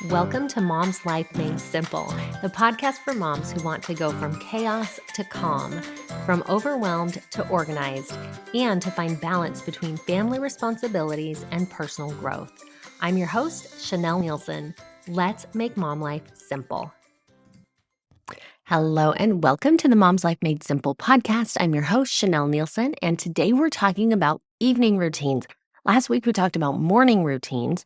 Welcome to Mom's Life Made Simple, the podcast for moms who want to go from chaos to calm, from overwhelmed to organized, and to find balance between family responsibilities and personal growth. I'm your host, Chanel Nielsen. Let's make mom life simple. Hello, and welcome to the Mom's Life Made Simple podcast. I'm your host, Chanel Nielsen, and today we're talking about evening routines. Last week, we talked about morning routines,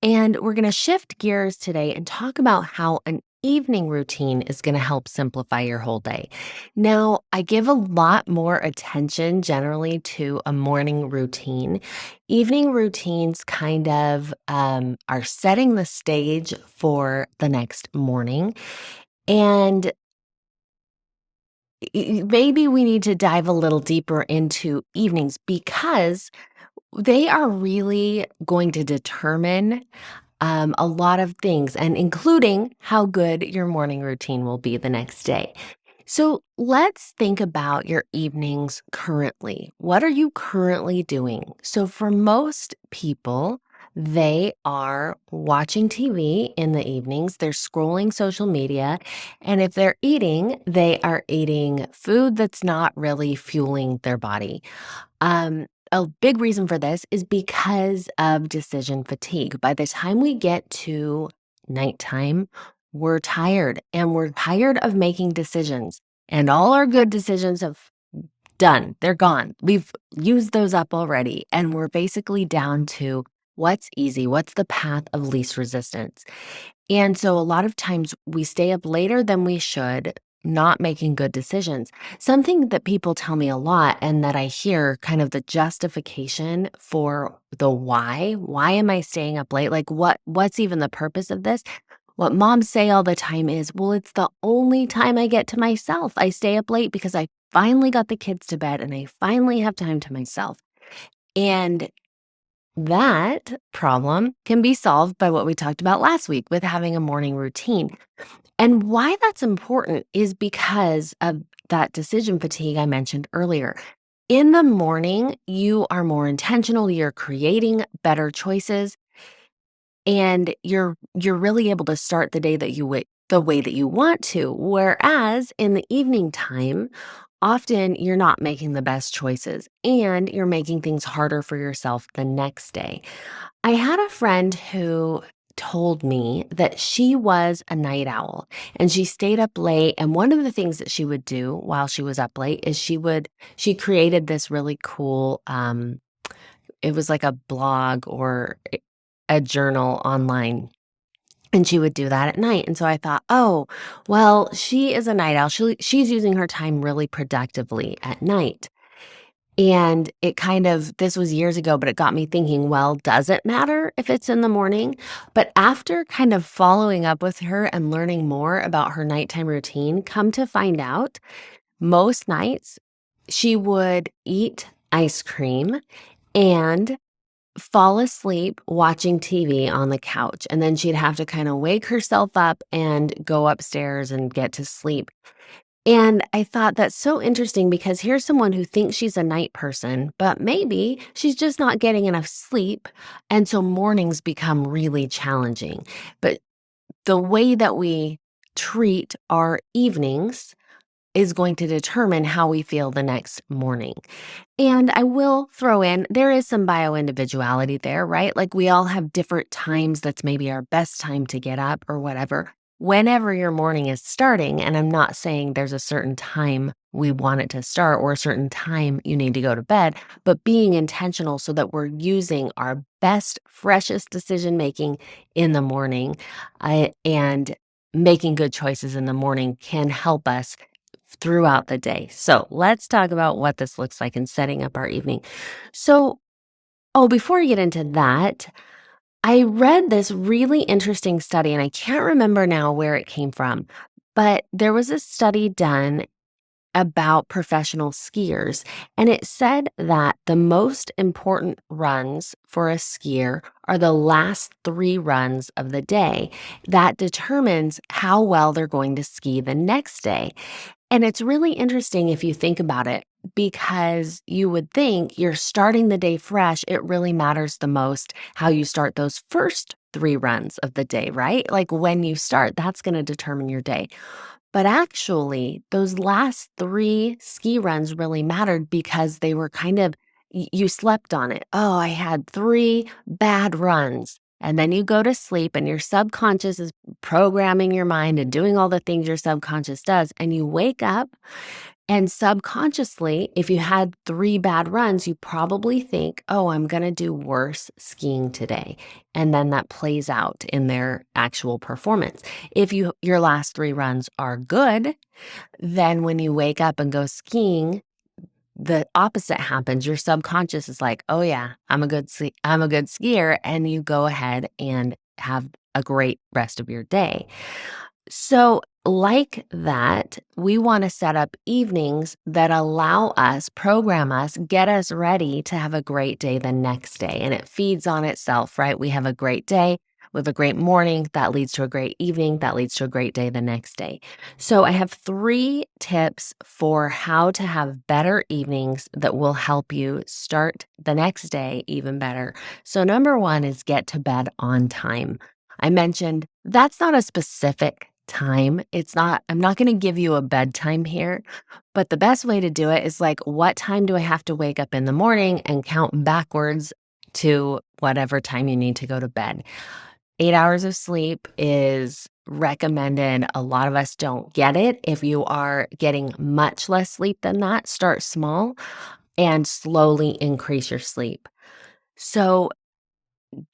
and we're going to shift gears today and talk about how an evening routine is going to help simplify your whole day. Now, I give a lot more attention generally to a morning routine. Evening routines kind of are setting the stage for the next morning. And maybe we need to dive a little deeper into evenings because they are really going to determine a lot of things, and including how good your morning routine will be the next day. So let's think about your evenings currently. What are you currently doing? So for most people, they are watching TV in the evenings, they're scrolling social media, and if they're eating, they are eating food that's not really fueling their body. A big reason for this is because of decision fatigue. By the time we get to nighttime, we're tired and we're tired of making decisions. And all our good decisions have done. They're gone. We've used those up already. And we're basically down to what's easy, what's the path of least resistance. And so a lot of times we stay up later than we should, not making good decisions. Something that people tell me a lot and that I hear kind of the justification for the why am I staying up late? Like what's even the purpose of this? What moms say all the time is, well, it's the only time I get to myself. I stay up late because I finally got the kids to bed and I finally have time to myself. And that problem can be solved by what we talked about last week with having a morning routine. And why that's important is because of that decision fatigue I mentioned earlier. In the morning, you are more intentional, you're creating better choices, and you're really able to start the day the way that you want to. Whereas in the evening time, often you're not making the best choices and you're making things harder for yourself the next day. I had a friend who told me that she was a night owl and she stayed up late. And one of the things that she would do while she was up late is she created this really cool, it was like a blog or a journal online. And she would do that at night. And so I thought, oh, well, she is a night owl. She's using her time really productively at night. And this was years ago, but it got me thinking, well, does it matter if it's in the morning? But after kind of following up with her and learning more about her nighttime routine, come to find out, most nights she would eat ice cream and fall asleep watching TV on the couch. And then she'd have to kind of wake herself up and go upstairs and get to sleep. And I thought that's so interesting because here's someone who thinks she's a night person, but maybe she's just not getting enough sleep. And so mornings become really challenging. But the way that we treat our evenings is going to determine how we feel the next morning. And I will throw in, there is some bio-individuality there, right? Like we all have different times that's maybe our best time to get up or whatever. Whenever your morning is starting, and I'm not saying there's a certain time we want it to start or a certain time you need to go to bed, but being intentional so that we're using our best, freshest decision making in the morning and making good choices in the morning can help us throughout the day. So let's talk about what this looks like in setting up our evening. Before I get into that, I read this really interesting study, and I can't remember now where it came from, but there was a study done about professional skiers, and it said that the most important runs for a skier are the last 3 runs of the day. That determines how well they're going to ski the next day. And it's really interesting if you think about it, because you would think you're starting the day fresh. It really matters the most how you start those first 3 runs of the day, right? Like, when you start, that's gonna determine your day. But actually, those last 3 ski runs really mattered because they were kind of you slept on it. "Oh, I had 3 bad runs." And then you go to sleep and your subconscious is programming your mind and doing all the things your subconscious does, and you wake up and subconsciously, if you had 3 bad runs, you probably think, "Oh, I'm gonna do worse skiing today." And then that plays out in their actual performance. If your last 3 runs are good, then when you wake up and go skiing, the opposite happens. Your subconscious is like, "Oh yeah, I'm a good skier," and you go ahead and have a great rest of your day. So, like that, we want to set up evenings that allow us, program us, get us ready to have a great day the next day. And it feeds on itself, right? We have a great day, we have a great morning, that leads to a great evening, that leads to a great day the next day. So, I have 3 tips for how to have better evenings that will help you start the next day even better. So, number one is get to bed on time. I mentioned that's not a specific time. I'm not going to give you a bedtime here, but the best way to do it is like, what time do I have to wake up in the morning and count backwards to whatever time you need to go to bed? 8 hours of sleep is recommended. A lot of us don't get it. If you are getting much less sleep than that, start small and slowly increase your sleep. So,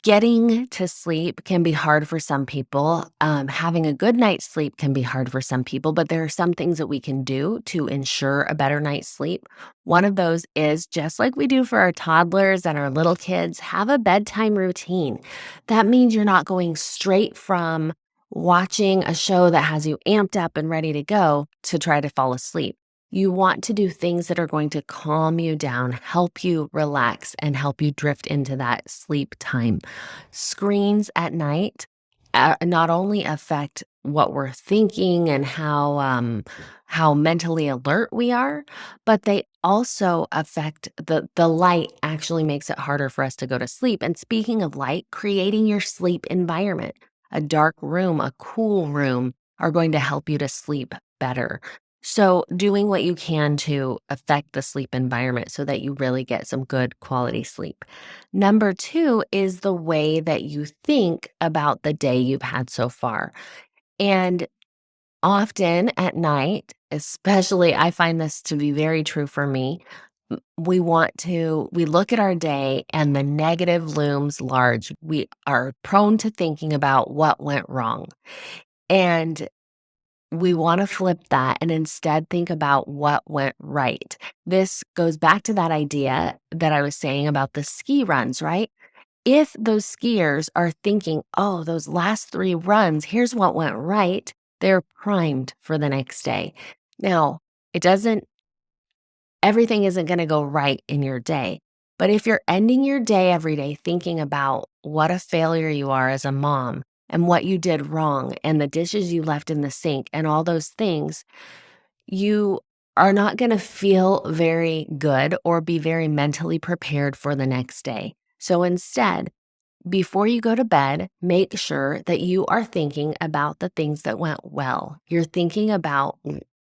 getting to sleep can be hard for some people. Having a good night's sleep can be hard for some people, but there are some things that we can do to ensure a better night's sleep. One of those is just like we do for our toddlers and our little kids, have a bedtime routine. That means you're not going straight from watching a show that has you amped up and ready to go to try to fall asleep. You want to do things that are going to calm you down, help you relax, and help you drift into that sleep time. Screens at night not only affect what we're thinking and how mentally alert we are, but they also affect the light actually makes it harder for us to go to sleep. And speaking of light, creating your sleep environment, a dark room, a cool room are going to help you to sleep better. So, doing what you can to affect the sleep environment so that you really get some good quality sleep. Number 2 is the way that you think about the day you've had so far. And often at night, especially, I find this to be very true for me. We look at our day and the negative looms large. We are prone to thinking about what went wrong. And we want to flip that and instead think about what went right. This goes back to that idea that I was saying about the ski runs, right? If those skiers are thinking, oh, those last 3 runs, here's what went right, they're primed for the next day. Now, it doesn't everything isn't going to go right in your day. But if you're ending your day every day thinking about what a failure you are as a mom and what you did wrong and the dishes you left in the sink and all those things, you are not going to feel very good or be very mentally prepared for the next day. So instead, before you go to bed, make sure that you are thinking about the things that went well. You're thinking about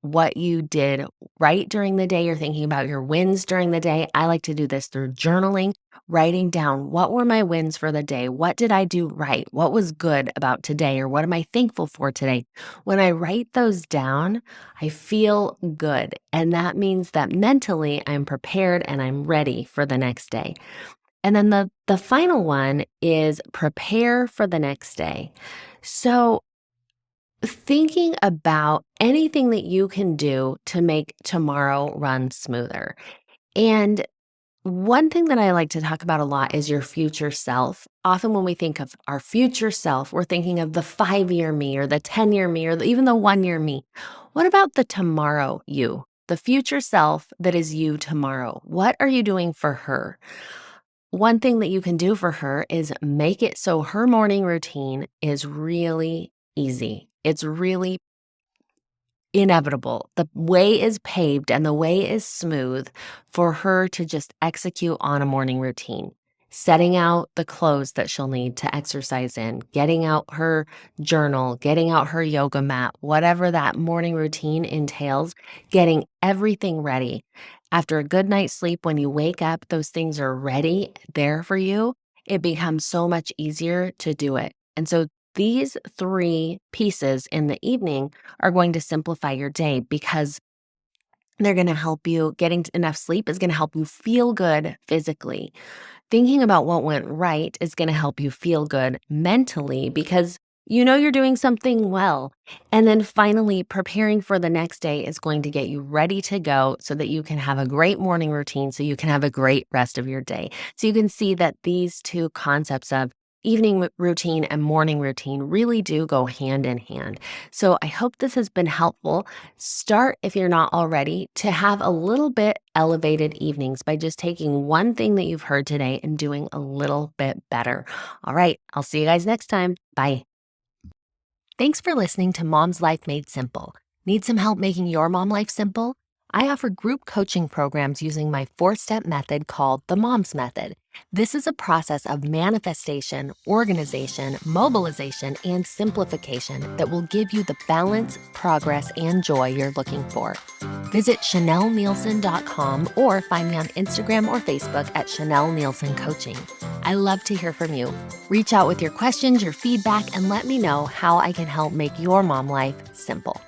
what you did right during the day. You're thinking about your wins during the day. I like to do this through journaling, writing down what were my wins for the day? What did I do right? What was good about today? Or what am I thankful for today? When I write those down, I feel good. And that means that mentally I'm prepared and I'm ready for the next day. And then the final one is prepare for the next day. So, thinking about anything that you can do to make tomorrow run smoother. And one thing that I like to talk about a lot is your future self. Often when we think of our future self, we're thinking of the 5-year me or the 10-year me or even the 1-year me. What about the tomorrow you? The future self that is you tomorrow. What are you doing for her? One thing that you can do for her is make it so her morning routine is really easy. It's really inevitable. The way is paved and the way is smooth for her to just execute on a morning routine. setting out the clothes that she'll need to exercise in, getting out her journal, getting out her yoga mat, whatever that morning routine entails, getting everything ready. After a good night's sleep, when you wake up, those things are ready there for you. It becomes so much easier to do it. And so these three pieces in the evening are going to simplify your day because they're going to help you. Getting enough sleep is going to help you feel good physically. Thinking about what went right is going to help you feel good mentally because you know you're doing something well. And then finally, preparing for the next day is going to get you ready to go so that you can have a great morning routine, so you can have a great rest of your day. So you can see that these two concepts of evening routine and morning routine really do go hand in hand. So I hope this has been helpful. Start, if you're not already, to have a little bit elevated evenings by just taking one thing that you've heard today and doing a little bit better. All right, I'll see you guys next time. Bye. Thanks for listening to Mom's Life Made Simple. Need some help making your mom life simple? I offer group coaching programs using my 4-step method called the Mom's Method. This is a process of manifestation, organization, mobilization, and simplification that will give you the balance, progress, and joy you're looking for. Visit ChanelNielsen.com or find me on Instagram or Facebook at Chanel Nielsen Coaching. I love to hear from you. Reach out with your questions, your feedback, and let me know how I can help make your mom life simple.